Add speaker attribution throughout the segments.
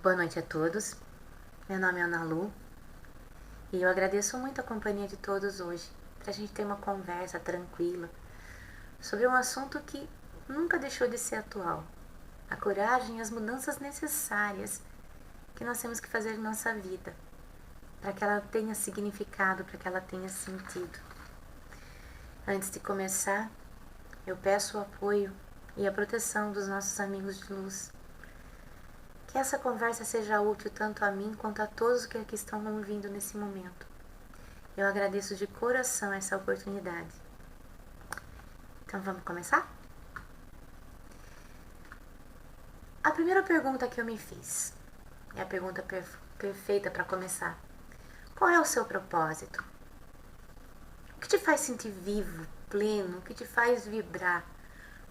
Speaker 1: Boa noite a todos. Meu nome é Ana Lu e eu agradeço muito a companhia de todos hoje para a gente ter uma conversa tranquila sobre um assunto que nunca deixou de ser atual: a coragem e as mudanças necessárias que nós temos que fazer em nossa vida para que ela tenha significado, para que ela tenha sentido. Antes de começar, eu peço o apoio e a proteção dos nossos amigos de luz. Que essa conversa seja útil tanto a mim quanto a todos que aqui estão ouvindo nesse momento. Eu agradeço de coração essa oportunidade. Então vamos começar? A primeira pergunta que eu me fiz é a pergunta perfeita para começar. Qual é o seu propósito? O que te faz sentir vivo, pleno? O que te faz vibrar?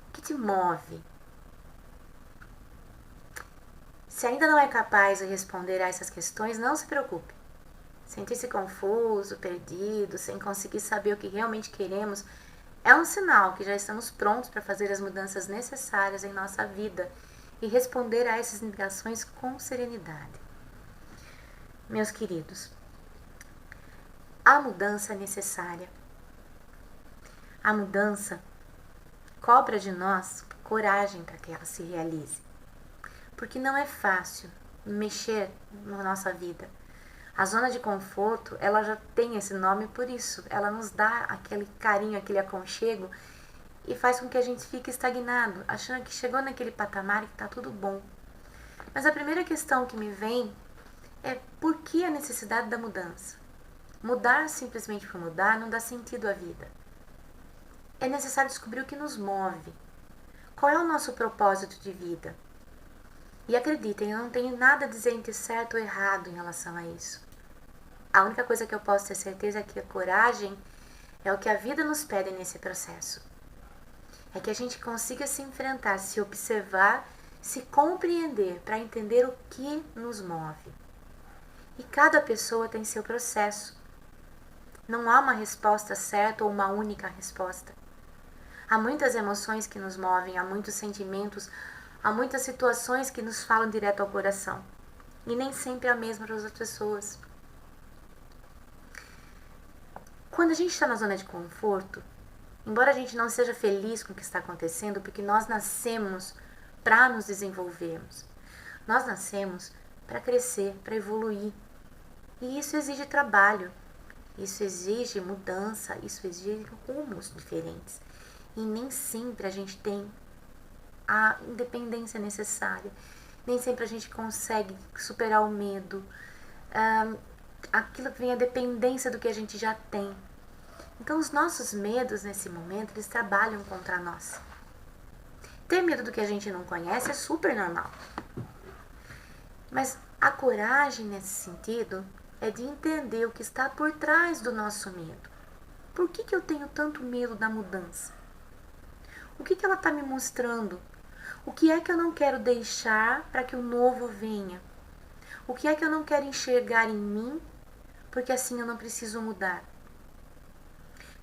Speaker 1: O que te move? Se ainda não é capaz de responder a essas questões, não se preocupe. Sentir-se confuso, perdido, sem conseguir saber o que realmente queremos, é um sinal que já estamos prontos para fazer as mudanças necessárias em nossa vida e responder a essas indagações com serenidade. Meus queridos, a mudança é necessária. A mudança cobra de nós coragem para que ela se realize. Porque não é fácil mexer na nossa vida. A zona de conforto, ela já tem esse nome por isso. Ela nos dá aquele carinho, aquele aconchego e faz com que a gente fique estagnado, achando que chegou naquele patamar e que está tudo bom. Mas a primeira questão que me vem é por que a necessidade da mudança? Mudar simplesmente por mudar não dá sentido à vida. É necessário descobrir o que nos move. Qual é o nosso propósito de vida? E acreditem, eu não tenho nada a dizer entre certo ou errado em relação a isso. A única coisa que eu posso ter certeza é que a coragem é o que a vida nos pede nesse processo. É que a gente consiga se enfrentar, se observar, se compreender para entender o que nos move. E cada pessoa tem seu processo. Não há uma resposta certa ou uma única resposta. Há muitas emoções que nos movem, há muitos sentimentos, há muitas situações que nos falam direto ao coração. E nem sempre é a mesma para as outras pessoas. Quando a gente está na zona de conforto, embora a gente não seja feliz com o que está acontecendo, porque nós nascemos para nos desenvolvermos. Nós nascemos para crescer, para evoluir. E isso exige trabalho, isso exige mudança, isso exige rumos diferentes. E nem sempre a gente tem a independência necessária. Nem sempre a gente consegue superar o medo. Aquilo que vem a dependência do que a gente já tem. Então os nossos medos nesse momento, eles trabalham contra nós. Ter medo do que a gente não conhece é super normal. Mas a coragem nesse sentido é de entender o que está por trás do nosso medo. Por que eu tenho tanto medo da mudança? O que ela está me mostrando? O que é que eu não quero deixar para que o novo venha? O que é que eu não quero enxergar em mim, porque assim eu não preciso mudar?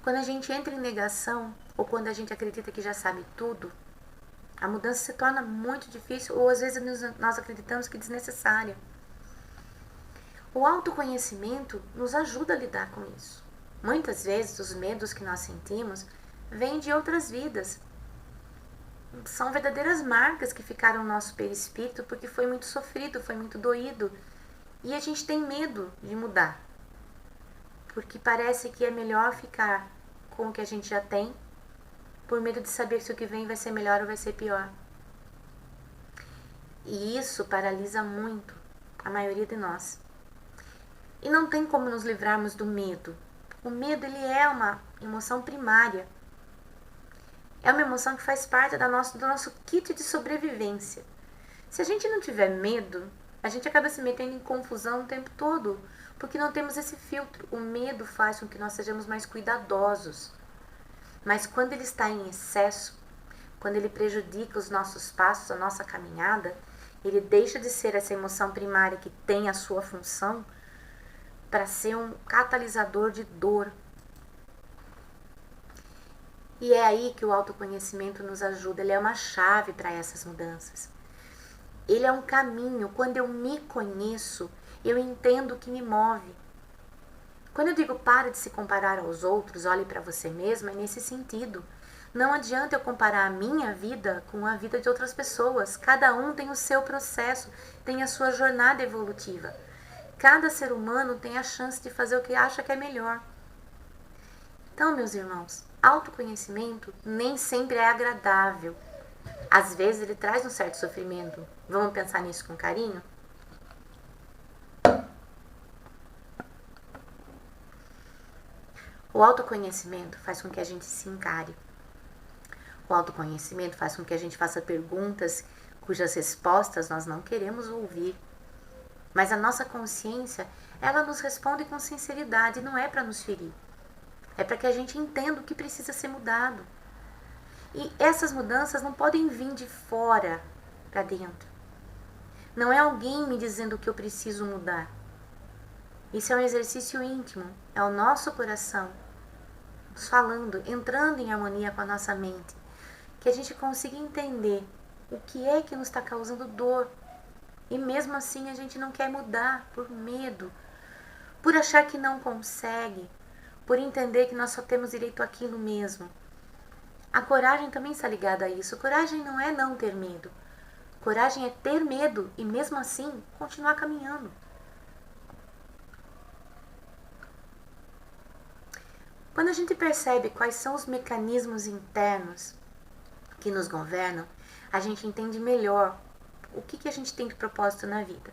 Speaker 1: Quando a gente entra em negação, ou quando a gente acredita que já sabe tudo, a mudança se torna muito difícil, ou às vezes nós acreditamos que é desnecessária. O autoconhecimento nos ajuda a lidar com isso. Muitas vezes os medos que nós sentimos vêm de outras vidas. São verdadeiras marcas que ficaram no nosso perispírito porque foi muito sofrido, foi muito doído. E a gente tem medo de mudar. Porque parece que é melhor ficar com o que a gente já tem, por medo de saber se o que vem vai ser melhor ou vai ser pior. E isso paralisa muito a maioria de nós. E não tem como nos livrarmos do medo. O medo, ele é uma emoção primária. É uma emoção que faz parte do nosso kit de sobrevivência. Se a gente não tiver medo, a gente acaba se metendo em confusão o tempo todo, porque não temos esse filtro. O medo faz com que nós sejamos mais cuidadosos. Mas quando ele está em excesso, quando ele prejudica os nossos passos, a nossa caminhada, ele deixa de ser essa emoção primária que tem a sua função para ser um catalisador de dor. E é aí que o autoconhecimento nos ajuda, ele é uma chave para essas mudanças. Ele é um caminho. Quando eu me conheço, eu entendo o que me move. Quando eu digo para de se comparar aos outros, olhe para você mesmo, é nesse sentido. Não adianta eu comparar a minha vida com a vida de outras pessoas. Cada um tem o seu processo, tem a sua jornada evolutiva. Cada ser humano tem a chance de fazer o que acha que é melhor. Então, meus irmãos, autoconhecimento nem sempre é agradável. Às vezes ele traz um certo sofrimento. Vamos pensar nisso com carinho? O autoconhecimento faz com que a gente se encare. O autoconhecimento faz com que a gente faça perguntas cujas respostas nós não queremos ouvir. Mas a nossa consciência, ela nos responde com sinceridade, não é para nos ferir. É para que a gente entenda o que precisa ser mudado. E essas mudanças não podem vir de fora para dentro. Não é alguém me dizendo o que eu preciso mudar. Isso é um exercício íntimo, é o nosso coração nos falando, entrando em harmonia com a nossa mente. Que a gente consiga entender o que é que nos está causando dor. E mesmo assim a gente não quer mudar por medo, por achar que não consegue, por entender que nós só temos direito àquilo mesmo. A coragem também está ligada a isso. Coragem não é não ter medo. Coragem é ter medo e mesmo assim continuar caminhando. Quando a gente percebe quais são os mecanismos internos que nos governam, a gente entende melhor o que a gente tem de propósito na vida.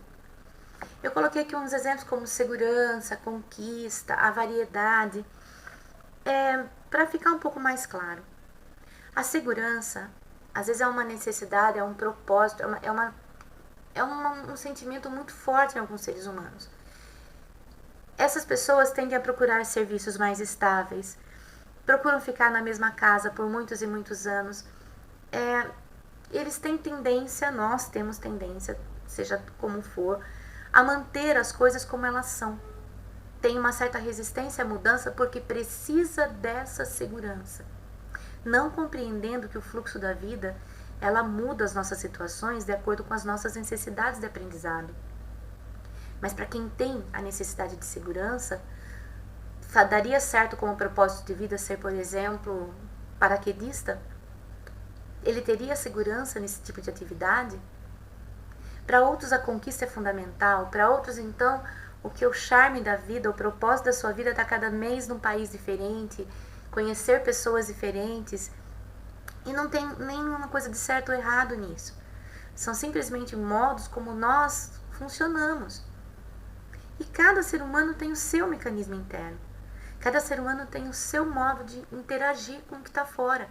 Speaker 1: Eu coloquei aqui uns exemplos como segurança, conquista, a variedade, para ficar um pouco mais claro. A segurança, às vezes é uma necessidade, é um propósito, é um sentimento muito forte em alguns seres humanos. Essas pessoas tendem a procurar serviços mais estáveis, procuram ficar na mesma casa por muitos e muitos anos. Eles têm tendência, nós temos tendência, seja como for, a manter as coisas como elas são. Tem uma certa resistência à mudança porque precisa dessa segurança. Não compreendendo que o fluxo da vida, ela muda as nossas situações de acordo com as nossas necessidades de aprendizado. Mas para quem tem a necessidade de segurança, daria certo como propósito de vida ser, por exemplo, paraquedista? Ele teria segurança nesse tipo de atividade? Para outros a conquista é fundamental, para outros então o que é o charme da vida, o propósito da sua vida está cada mês num país diferente, conhecer pessoas diferentes, e não tem nenhuma coisa de certo ou errado nisso. São simplesmente modos como nós funcionamos. E cada ser humano tem o seu mecanismo interno. Cada ser humano tem o seu modo de interagir com o que está fora.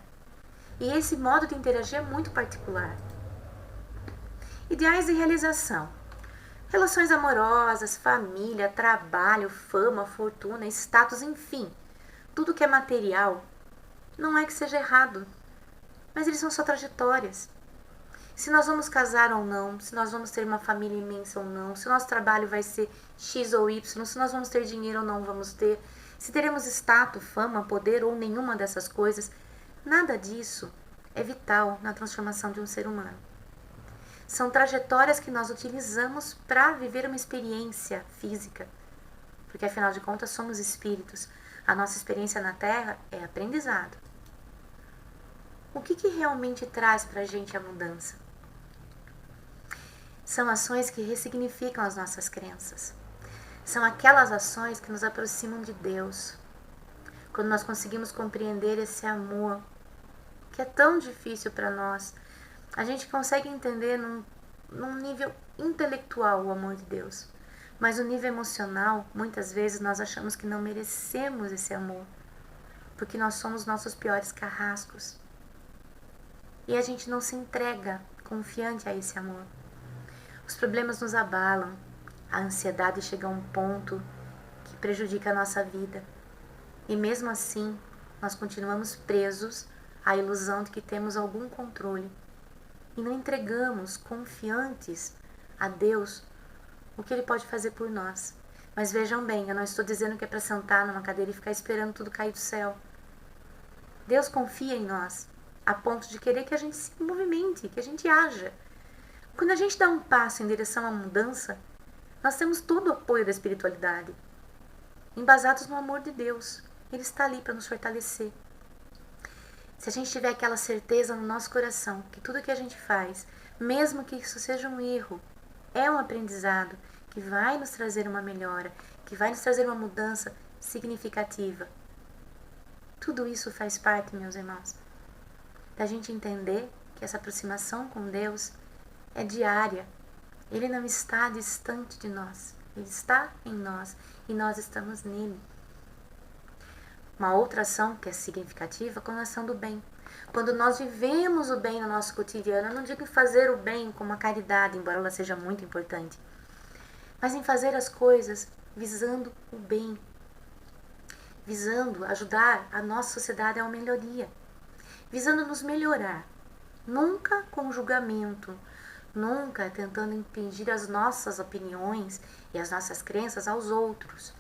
Speaker 1: E esse modo de interagir é muito particular. Ideais de realização. Relações amorosas, família, trabalho, fama, fortuna, status, enfim. Tudo que é material não é que seja errado, mas eles são só trajetórias. Se nós vamos casar ou não, se nós vamos ter uma família imensa ou não, se o nosso trabalho vai ser X ou Y, se nós vamos ter dinheiro ou não vamos ter, se teremos status, fama, poder ou nenhuma dessas coisas, nada disso é vital na transformação de um ser humano. São trajetórias que nós utilizamos para viver uma experiência física, porque afinal de contas somos espíritos. A nossa experiência na Terra é aprendizado. O que realmente traz para a gente a mudança? São ações que ressignificam as nossas crenças. São aquelas ações que nos aproximam de Deus. Quando nós conseguimos compreender esse amor, que é tão difícil para nós, a gente consegue entender num nível intelectual o amor de Deus. Mas no nível emocional, muitas vezes nós achamos que não merecemos esse amor, porque nós somos nossos piores carrascos. E a gente não se entrega confiante a esse amor. Os problemas nos abalam, a ansiedade chega a um ponto que prejudica a nossa vida. E mesmo assim, nós continuamos presos à ilusão de que temos algum controle. E não entregamos confiantes a Deus o que Ele pode fazer por nós. Mas vejam bem, eu não estou dizendo que é para sentar numa cadeira e ficar esperando tudo cair do céu. Deus confia em nós, a ponto de querer que a gente se movimente, que a gente haja. Quando a gente dá um passo em direção à mudança, nós temos todo o apoio da espiritualidade, embasados no amor de Deus. Ele está ali para nos fortalecer. Se a gente tiver aquela certeza no nosso coração que tudo que a gente faz, mesmo que isso seja um erro, é um aprendizado que vai nos trazer uma melhora, que vai nos trazer uma mudança significativa. Tudo isso faz parte, meus irmãos, da gente entender que essa aproximação com Deus é diária. Ele não está distante de nós, Ele está em nós e nós estamos nele. Uma outra ação que é significativa é a ação do bem. Quando nós vivemos o bem no nosso cotidiano, eu não digo em fazer o bem como a caridade, embora ela seja muito importante, mas em fazer as coisas visando o bem, visando ajudar a nossa sociedade a uma melhoria, visando nos melhorar, nunca com julgamento, nunca tentando impedir as nossas opiniões e as nossas crenças aos outros,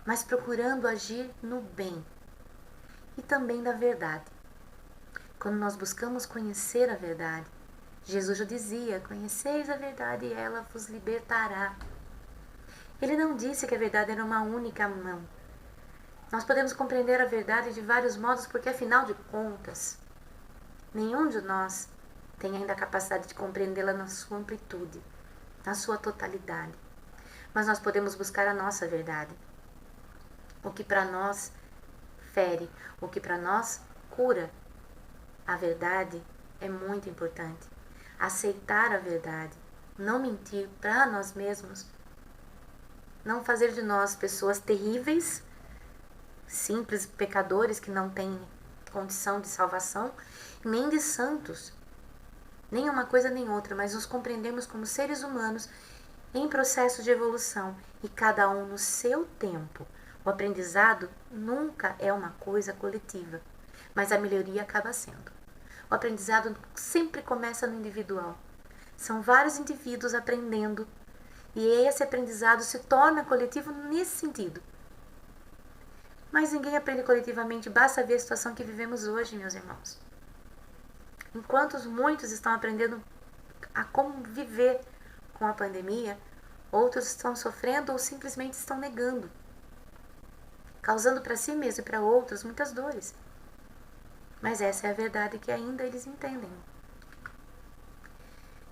Speaker 1: mas procurando agir no bem e também da verdade. Quando nós buscamos conhecer a verdade, Jesus já dizia: conheceis a verdade e ela vos libertará. Ele não disse que a verdade era uma única mão. Nós podemos compreender a verdade de vários modos, porque afinal de contas, nenhum de nós tem ainda a capacidade de compreendê-la na sua amplitude, na sua totalidade. Mas nós podemos buscar a nossa verdade. O que para nós fere, o que para nós cura. A verdade é muito importante. Aceitar a verdade, não mentir para nós mesmos, não fazer de nós pessoas terríveis, simples pecadores que não têm condição de salvação, nem de santos, nem uma coisa nem outra, mas nos compreendemos como seres humanos em processo de evolução e cada um no seu tempo. O aprendizado nunca é uma coisa coletiva, mas a melhoria acaba sendo. O aprendizado sempre começa no individual. São vários indivíduos aprendendo e esse aprendizado se torna coletivo nesse sentido. Mas ninguém aprende coletivamente, basta ver a situação que vivemos hoje, meus irmãos. Enquanto muitos estão aprendendo a como viver com a pandemia, outros estão sofrendo ou simplesmente estão negando, causando para si mesmo e para outros muitas dores. Mas essa é a verdade que ainda eles entendem.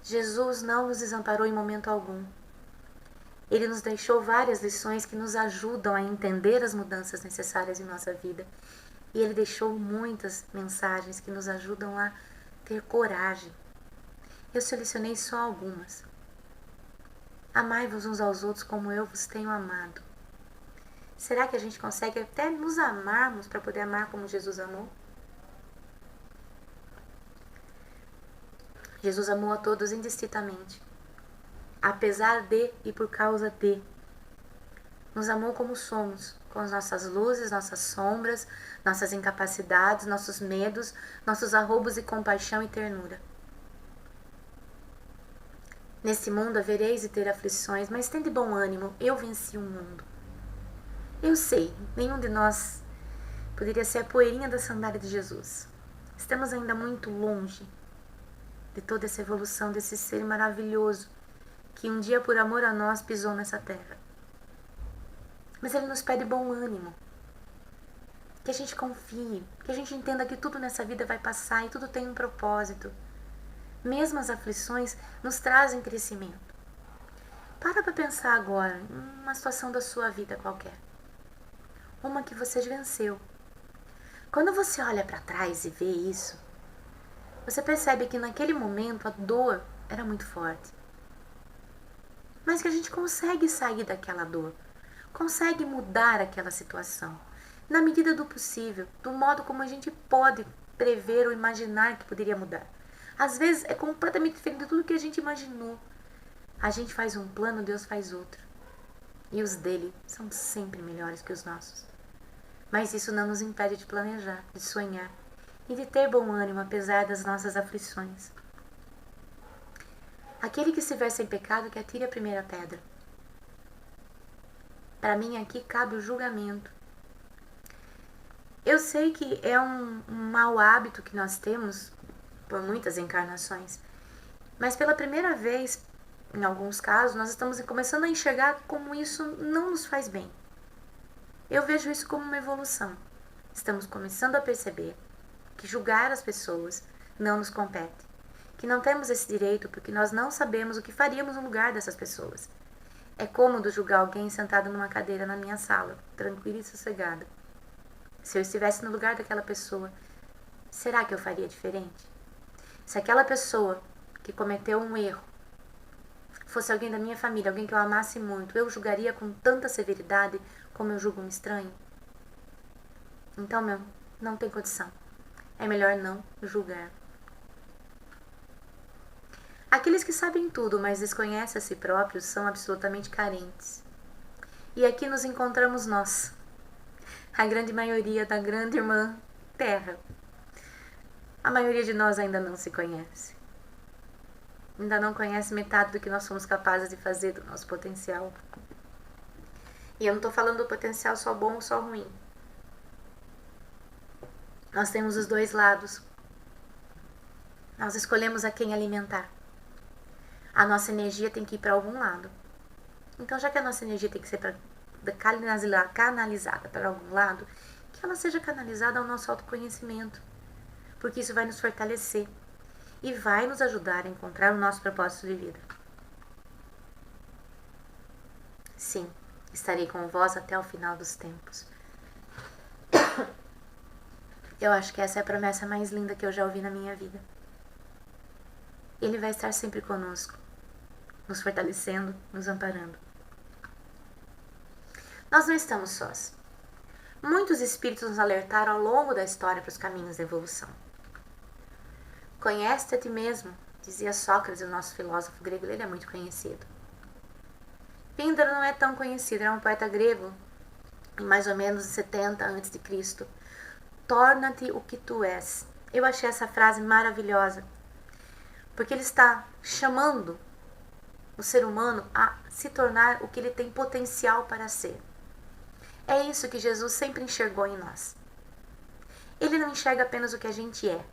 Speaker 1: Jesus não nos desamparou em momento algum. Ele nos deixou várias lições que nos ajudam a entender as mudanças necessárias em nossa vida. E Ele deixou muitas mensagens que nos ajudam a ter coragem. Eu selecionei só algumas. Amai-vos uns aos outros como eu vos tenho amado. Será que a gente consegue até nos amarmos para poder amar como Jesus amou? Jesus amou a todos indistintamente, apesar de e por causa de. Nos amou como somos, com as nossas luzes, nossas sombras, nossas incapacidades, nossos medos, nossos arroubos e compaixão e ternura. Nesse mundo havereis de ter aflições, mas tende bom ânimo, eu venci o mundo. Eu sei, nenhum de nós poderia ser a poeirinha da sandália de Jesus. Estamos ainda muito longe de toda essa evolução desse ser maravilhoso que um dia por amor a nós pisou nessa terra. Mas Ele nos pede bom ânimo, que a gente confie, que a gente entenda que tudo nessa vida vai passar e tudo tem um propósito. Mesmo as aflições nos trazem crescimento. Para pensar agora em uma situação da sua vida qualquer. Uma que você venceu. Quando você olha para trás e vê isso, você percebe que naquele momento a dor era muito forte. Mas que a gente consegue sair daquela dor, consegue mudar aquela situação, na medida do possível, do modo como a gente pode prever ou imaginar que poderia mudar. Às vezes é completamente diferente de tudo que a gente imaginou. A gente faz um plano, Deus faz outro. E os dele são sempre melhores que os nossos. Mas isso não nos impede de planejar, de sonhar e de ter bom ânimo apesar das nossas aflições. Aquele que estiver sem pecado, que atire a primeira pedra. Para mim aqui cabe o julgamento. Eu sei que é um mau hábito que nós temos por muitas encarnações, Mas pela primeira vez, em alguns casos, nós estamos começando a enxergar como isso não nos faz bem. Eu vejo isso como uma evolução. Estamos começando a perceber que julgar as pessoas não nos compete. Que não temos esse direito porque nós não sabemos o que faríamos no lugar dessas pessoas. É cômodo julgar alguém sentado numa cadeira na minha sala, tranquila e sossegada. Se eu estivesse no lugar daquela pessoa, será que eu faria diferente? Se aquela pessoa que cometeu um erro fosse alguém da minha família, alguém que eu amasse muito, eu julgaria com tanta severidade como eu julgo um estranho? Então, não tem condição. É melhor não julgar. Aqueles que sabem tudo, mas desconhecem a si próprios, são absolutamente carentes. E aqui nos encontramos nós, a grande maioria da grande irmã Terra. A maioria de nós ainda não se conhece. Ainda não conhece metade do que nós somos capazes de fazer, do nosso potencial. E eu não estou falando do potencial só bom ou só ruim. Nós temos os dois lados. Nós escolhemos a quem alimentar. A nossa energia tem que ir para algum lado. Então, já que a nossa energia tem que ser canalizada para algum lado, que ela seja canalizada ao nosso autoconhecimento. Porque isso vai nos fortalecer e vai nos ajudar a encontrar o nosso propósito de vida. Sim, estarei com vós até o final dos tempos. Eu acho que essa é a promessa mais linda que eu já ouvi na minha vida. Ele vai estar sempre conosco, nos fortalecendo, nos amparando. Nós não estamos sós. Muitos espíritos nos alertaram ao longo da história para os caminhos da evolução. Conhece-te a ti mesmo, dizia Sócrates, o nosso filósofo grego, ele é muito conhecido. Píndaro não é tão conhecido, era um poeta grego, em mais ou menos 70 a.C. Torna-te o que tu és. Eu achei essa frase maravilhosa, porque ele está chamando o ser humano a se tornar o que ele tem potencial para ser. É isso que Jesus sempre enxergou em nós. Ele não enxerga apenas o que a gente é.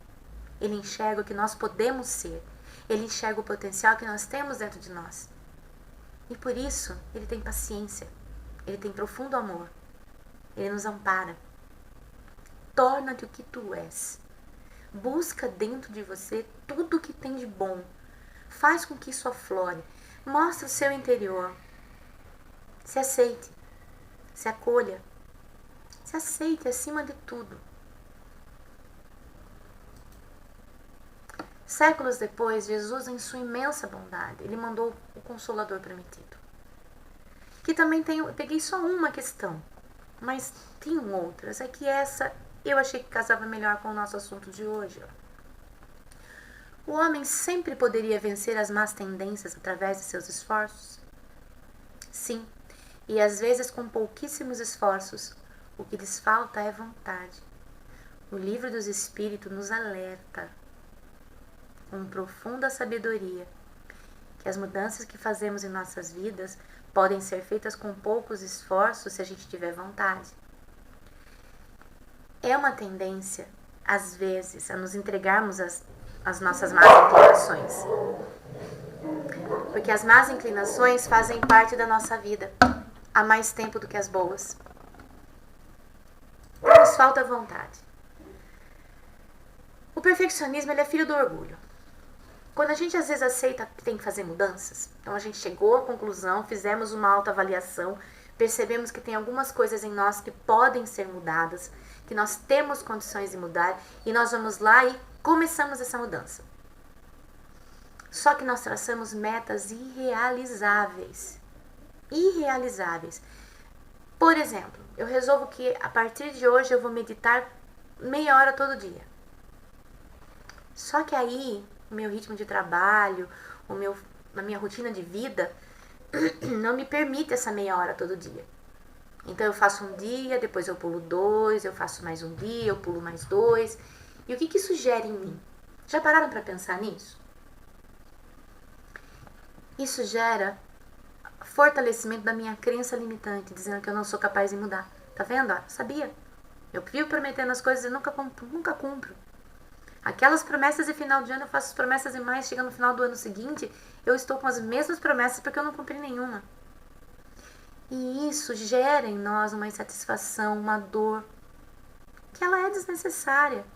Speaker 1: Ele enxerga o que nós podemos ser. Ele enxerga o potencial que nós temos dentro de nós. E por isso, ele tem paciência. Ele tem profundo amor. Ele nos ampara. Torna-te o que tu és. Busca dentro de você tudo o que tem de bom. Faz com que isso aflore. Mostra o seu interior. Se aceite. Se acolha. Se aceite acima de tudo. Séculos depois, Jesus, em sua imensa bondade, ele mandou o Consolador prometido. Que também tem, eu peguei só uma questão, mas tem outras. É que essa eu achei que casava melhor com o nosso assunto de hoje. O homem sempre poderia vencer as más tendências através de seus esforços? Sim, e às vezes com pouquíssimos esforços, o que lhes falta é vontade. O Livro dos Espíritos nos alerta com profunda sabedoria que as mudanças que fazemos em nossas vidas podem ser feitas com poucos esforços se a gente tiver vontade. É uma tendência, às vezes, a nos entregarmos às nossas más inclinações. Porque as más inclinações fazem parte da nossa vida há mais tempo do que as boas. Nos falta vontade. O perfeccionismo, ele é filho do orgulho. Quando a gente às vezes aceita que tem que fazer mudanças, então a gente chegou à conclusão, fizemos uma autoavaliação, percebemos que tem algumas coisas em nós que podem ser mudadas, que nós temos condições de mudar, e nós vamos lá e começamos essa mudança. Só que nós traçamos metas irrealizáveis. Irrealizáveis. Por exemplo, eu resolvo que a partir de hoje eu vou meditar meia hora todo dia. Só que aí o meu ritmo de trabalho, a minha rotina de vida não me permite essa meia hora todo dia. Então eu faço um dia, depois eu pulo 2, eu faço mais um dia, eu pulo mais 2. E o que isso gera em mim? Já pararam para pensar nisso? Isso gera fortalecimento da minha crença limitante, dizendo que eu não sou capaz de mudar. Tá vendo? Sabia? Eu vivo prometendo as coisas e nunca cumpro. Aquelas promessas de final de ano, eu faço as promessas e mais, chega no final do ano seguinte, eu estou com as mesmas promessas porque eu não cumpri nenhuma. E isso gera em nós uma insatisfação, uma dor, que ela é desnecessária.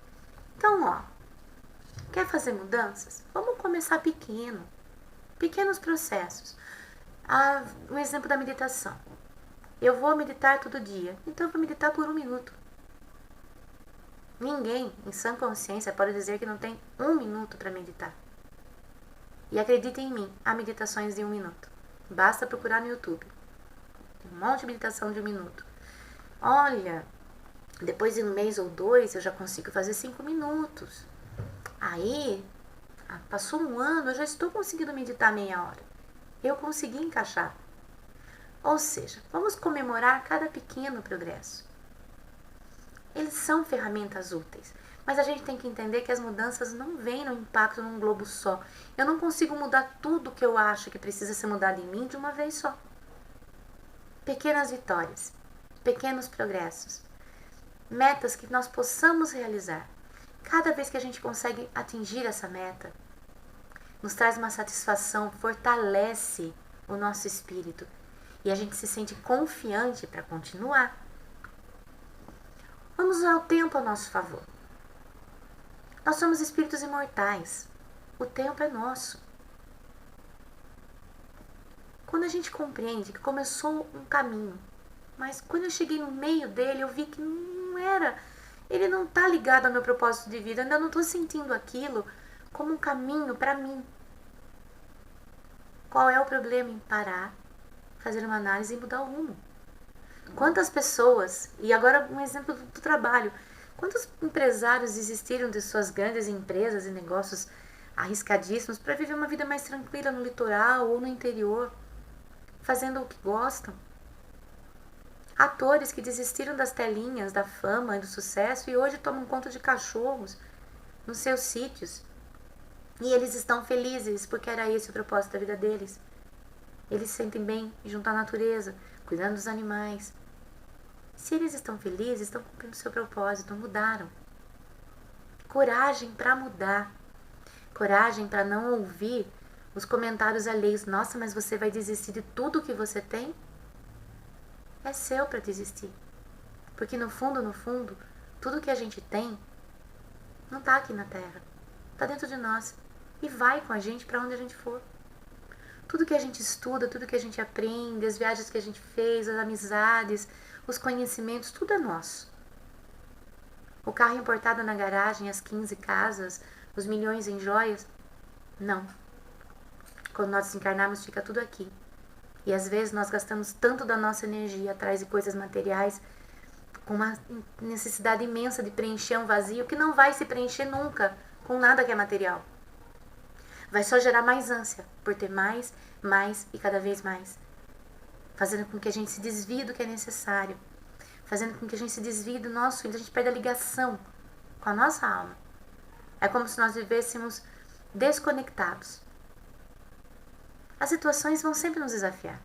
Speaker 1: Então, quer fazer mudanças? Vamos começar pequeno. Pequenos processos. Um exemplo da meditação. Eu vou meditar todo dia, então eu vou meditar por 1 minuto. Ninguém, em sã consciência, pode dizer que não tem 1 minuto para meditar. E acreditem em mim, há meditações de 1 minuto. Basta procurar no YouTube. Tem um monte de meditação de 1 minuto. Olha, depois de 1 mês ou 2, eu já consigo fazer 5 minutos. Aí, passou 1 ano, eu já estou conseguindo meditar meia hora. Eu consegui encaixar. Ou seja, vamos comemorar cada pequeno progresso. Eles são ferramentas úteis, mas a gente tem que entender que as mudanças não vêm no impacto num globo só. Eu não consigo mudar tudo que eu acho que precisa ser mudado em mim de uma vez só. Pequenas vitórias, pequenos progressos, metas que nós possamos realizar. Cada vez que a gente consegue atingir essa meta, nos traz uma satisfação, fortalece o nosso espírito e a gente se sente confiante para continuar. Vamos usar o tempo a nosso favor. Nós somos espíritos imortais. O tempo é nosso. Quando a gente compreende que começou um caminho, mas quando eu cheguei no meio dele, eu vi que não era, ele não está ligado ao meu propósito de vida, eu ainda não estou sentindo aquilo como um caminho para mim. Qual é o problema em parar, fazer uma análise e mudar o rumo? Quantas pessoas, e agora um exemplo do trabalho, quantos empresários desistiram de suas grandes empresas e negócios arriscadíssimos para viver uma vida mais tranquila no litoral ou no interior, fazendo o que gostam? Atores que desistiram das telinhas, da fama e do sucesso e hoje tomam conta de cachorros nos seus sítios. E eles estão felizes porque era esse o propósito da vida deles. Eles se sentem bem junto à natureza, cuidando dos animais. Se eles estão felizes, estão cumprindo o seu propósito, mudaram. Coragem para mudar. Coragem para não ouvir os comentários alheios. Nossa, mas você vai desistir de tudo que você tem? É seu para desistir. Porque no fundo, tudo que a gente tem não está aqui na Terra. Está dentro de nós. E vai com a gente para onde a gente for. Tudo que a gente estuda, tudo que a gente aprende, as viagens que a gente fez, as amizades, os conhecimentos, tudo é nosso. O carro importado na garagem, as 15 casas, os milhões em joias, não. Quando nós desencarnarmos, fica tudo aqui. E às vezes nós gastamos tanto da nossa energia atrás de coisas materiais, com uma necessidade imensa de preencher um vazio que não vai se preencher nunca com nada que é material. Vai só gerar mais ânsia por ter mais e cada vez mais. Fazendo com que a gente se desvie do que é necessário. Fazendo com que a gente se desvie do nosso, a gente perde a ligação com a nossa alma. É como se nós vivêssemos desconectados. As situações vão sempre nos desafiar.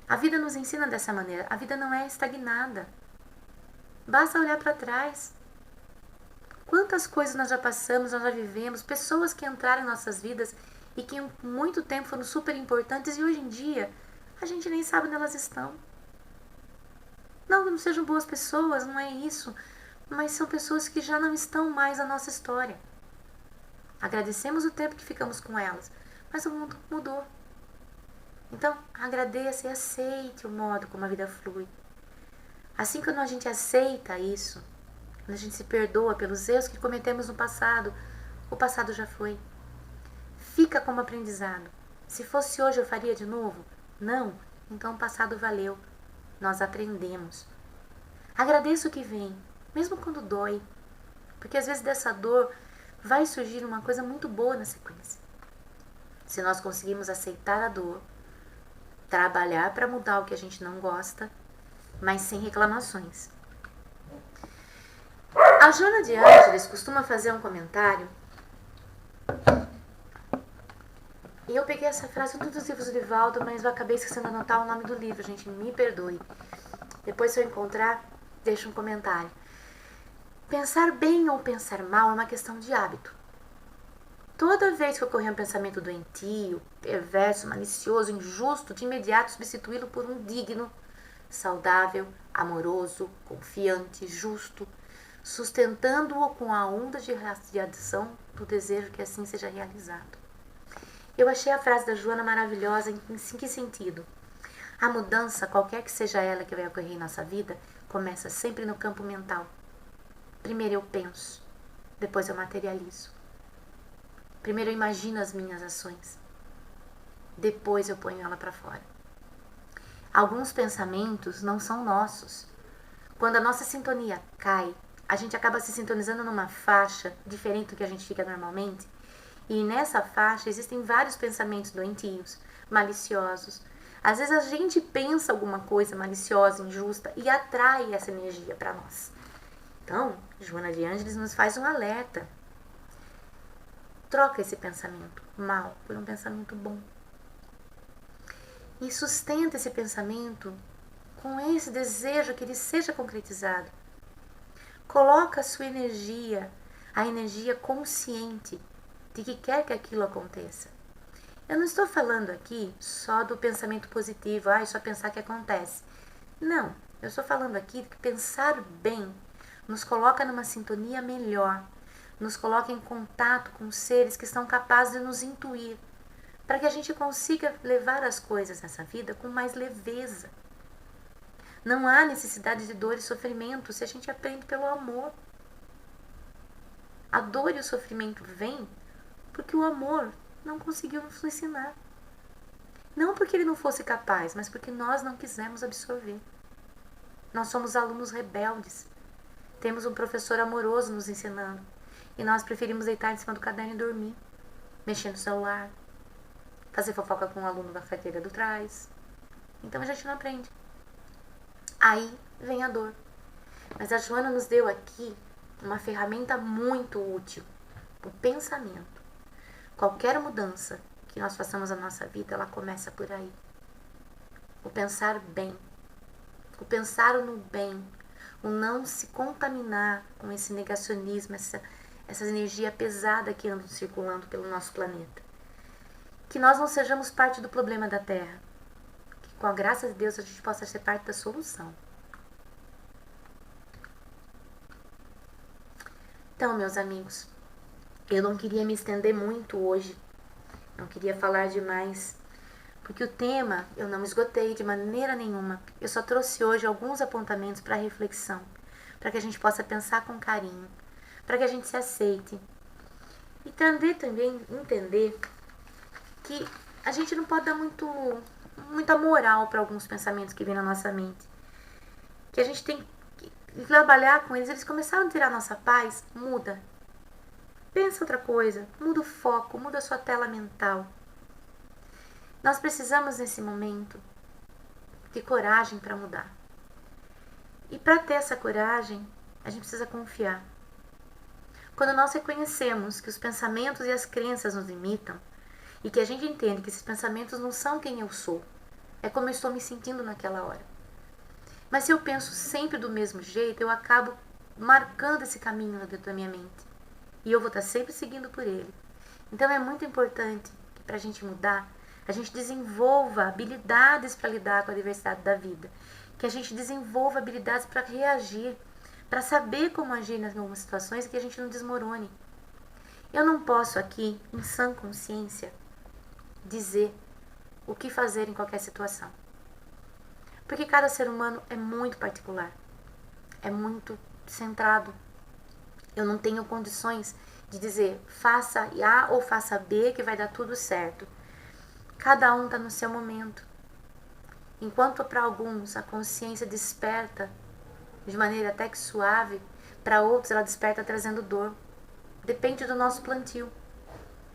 Speaker 1: A vida nos ensina dessa maneira. A vida não é estagnada. Basta olhar para trás. Quantas coisas nós já passamos, nós já vivemos, pessoas que entraram em nossas vidas e que em muito tempo foram super importantes e hoje em dia a gente nem sabe onde elas estão. Não que não sejam boas pessoas, não é isso, mas são pessoas que já não estão mais na nossa história. Agradecemos o tempo que ficamos com elas, mas o mundo mudou. Então, agradeça e aceite o modo como a vida flui. Assim quando a gente aceita isso, quando a gente se perdoa pelos erros que cometemos no passado, o passado já foi. Fica como aprendizado. Se fosse hoje eu faria de novo? Não, então o passado valeu. Nós aprendemos. Agradeça o que vem, mesmo quando dói. Porque às vezes dessa dor vai surgir uma coisa muito boa na sequência. Se nós conseguimos aceitar a dor, trabalhar para mudar o que a gente não gosta, mas sem reclamações. A Joana de Ângeles costuma fazer um comentário, e eu peguei essa frase em todos os livros do Divaldo, mas eu acabei esquecendo de anotar o nome do livro, gente, me perdoe. Depois, se eu encontrar, deixo um comentário. Pensar bem ou pensar mal é uma questão de hábito. Toda vez que ocorrer um pensamento doentio, perverso, malicioso, injusto, de imediato substituí-lo por um digno, saudável, amoroso, confiante, justo, sustentando-o com a onda de radiação do desejo que assim seja realizado. Eu achei a frase da Joana maravilhosa em que sentido? A mudança, qualquer que seja ela que vai ocorrer em nossa vida, começa sempre no campo mental. Primeiro eu penso, depois eu materializo. Primeiro eu imagino as minhas ações, depois eu ponho ela para fora. Alguns pensamentos não são nossos. Quando a nossa sintonia cai, a gente acaba se sintonizando numa faixa diferente do que a gente fica normalmente. E nessa faixa existem vários pensamentos doentios, maliciosos. Às vezes a gente pensa alguma coisa maliciosa, injusta e atrai essa energia para nós. Então, Joana de Ângeles nos faz um alerta. Troca esse pensamento mal por um pensamento bom. E sustenta esse pensamento com esse desejo que ele seja concretizado. Coloca a sua energia, a energia consciente de que quer que aquilo aconteça. Eu não estou falando aqui só do pensamento positivo, só pensar que acontece. Não, eu estou falando aqui de que pensar bem nos coloca numa sintonia melhor, nos coloca em contato com seres que estão capazes de nos intuir, para que a gente consiga levar as coisas nessa vida com mais leveza. Não há necessidade de dor e sofrimento se a gente aprende pelo amor. A dor e o sofrimento vêm porque o amor não conseguiu nos ensinar. Não porque ele não fosse capaz, mas porque nós não quisemos absorver. Nós somos alunos rebeldes. Temos um professor amoroso nos ensinando. E nós preferimos deitar em cima do caderno e dormir, mexer no celular, fazer fofoca com um aluno da carteira do trás. Então a gente não aprende. Aí vem a dor. Mas a Joana nos deu aqui uma ferramenta muito útil, o pensamento. Qualquer mudança que nós façamos na nossa vida, ela começa por aí. O pensar bem, o pensar no bem, o não se contaminar com esse negacionismo, essa energia pesada que anda circulando pelo nosso planeta. Que nós não sejamos parte do problema da Terra. Que com a graça de Deus a gente possa ser parte da solução. Então, meus amigos, eu não queria me estender muito hoje. Não queria falar demais. Porque o tema eu não esgotei de maneira nenhuma. Eu só trouxe hoje alguns apontamentos para reflexão. Para que a gente possa pensar com carinho. Para que a gente se aceite. E também entender que a gente não pode dar muita moral para alguns pensamentos que vêm na nossa mente. Que a gente tem que trabalhar com eles. Eles começaram a tirar a nossa paz. Muda. Pensa outra coisa. Muda o foco. Muda a sua tela mental. Nós precisamos nesse momento de coragem para mudar. E para ter essa coragem, a gente precisa confiar. Quando nós reconhecemos que os pensamentos e as crenças nos limitam, e que a gente entende que esses pensamentos não são quem eu sou, é como eu estou me sentindo naquela hora. Mas se eu penso sempre do mesmo jeito, eu acabo marcando esse caminho dentro da minha mente. E eu vou estar sempre seguindo por ele. Então é muito importante que para a gente mudar, a gente desenvolva habilidades para lidar com a diversidade da vida. Que a gente desenvolva habilidades para reagir, para saber como agir nas algumas situações e que a gente não desmorone. Eu não posso aqui, em sã consciência, dizer o que fazer em qualquer situação. Porque cada ser humano é muito particular, é muito centrado. Eu não tenho condições de dizer faça A ou faça B que vai dar tudo certo. Cada um está no seu momento. Enquanto para alguns a consciência desperta de maneira até que suave, para outros ela desperta trazendo dor. Depende do nosso plantio.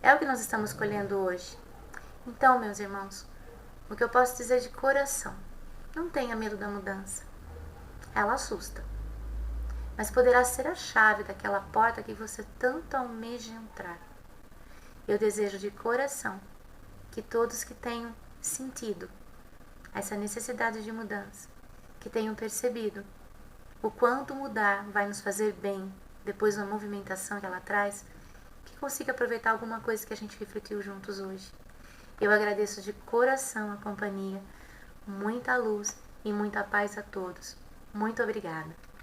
Speaker 1: É o que nós estamos colhendo hoje. Então, meus irmãos, o que eu posso dizer de coração, não tenha medo da mudança. Ela assusta. Mas poderá ser a chave daquela porta que você tanto almeja entrar. Eu desejo de coração que todos que tenham sentido essa necessidade de mudança, que tenham percebido o quanto mudar vai nos fazer bem depois da movimentação que ela traz, que consiga aproveitar alguma coisa que a gente refletiu juntos hoje. Eu agradeço de coração a companhia, muita luz e muita paz a todos. Muito obrigada.